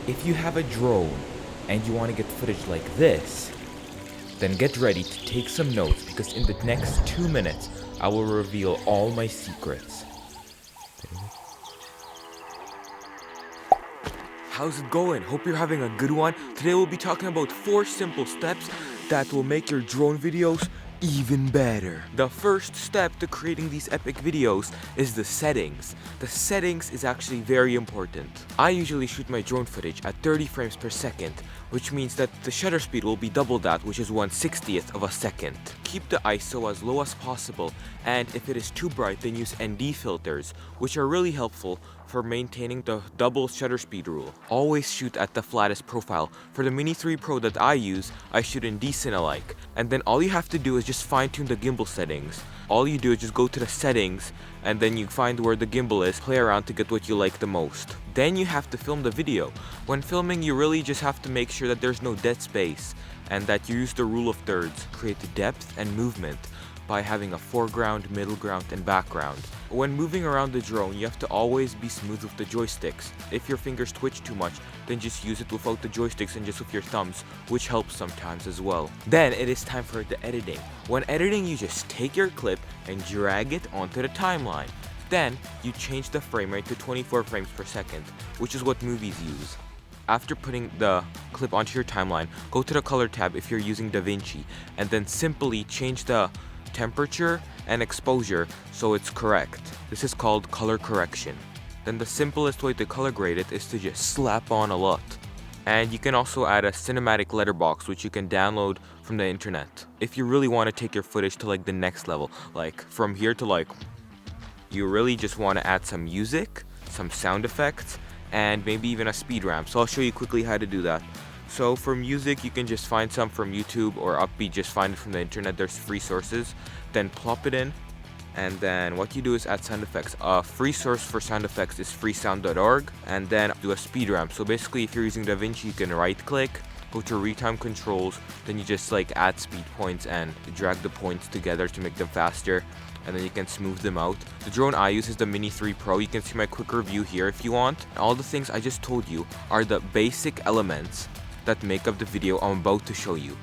If you have a drone and you want to get footage like this, then get ready to take some notes because in the next 2 minutes, I will reveal all my secrets. How's it going? Hope you're having a good one. Today we'll be talking about 4 simple steps that will make your drone videos even better. The first step to creating these epic videos is the settings. The settings is actually very important. I usually shoot my drone footage at 30 frames per second, which means that the shutter speed will be double that, which is 1/60th of a second. Keep the ISO as low as possible, and if it is too bright, then use ND filters, which are really helpful for maintaining the double shutter speed rule. Always shoot at the flattest profile. For the Mini 3 Pro that I use, I shoot in D-Cine-alike. And then all you have to do is just fine-tune the gimbal settings. All you do is just go to the settings, and then you find where the gimbal is, play around to get what you like the most. Then you have to film the video. When filming, you really just have to make sure that there's no dead space, and that you use the rule of thirds. Create the depth and movement by having a foreground, middle ground, and background. When moving around the drone, you have to always be smooth with the joysticks. If your fingers twitch too much, then just use it without the joysticks and just with your thumbs, which helps sometimes as well. Then it is time for the editing. When editing, you just take your clip and drag it onto the timeline. Then you change the frame rate to 24 frames per second, which is what movies use. After putting the clip onto your timeline, go to the color tab if you're using DaVinci, and then simply change the temperature and exposure so it's correct. This is called color correction. Then the simplest way to color grade it is to just slap on a LUT. And you can also add a cinematic letterbox, which you can download from the internet. If you really want to take your footage to like the next level, like from here to like, you really just want to add some music, some sound effects, and maybe even a speed ramp. So I'll show you quickly how to do that. So for music, you can just find some from YouTube or Upbeat, just find it from the internet, there's free sources. Then plop it in, and then what you do is add sound effects. A free source for sound effects is freesound.org, and then do a speed ramp. So basically, if you're using DaVinci, you can right click, go to retime controls, then you just like add speed points and drag the points together to make them faster, and then you can smooth them out. The drone I use is the Mini 3 Pro. You can see my quick review here if you want. All the things I just told you are the basic elements that make up the video I'm about to show you.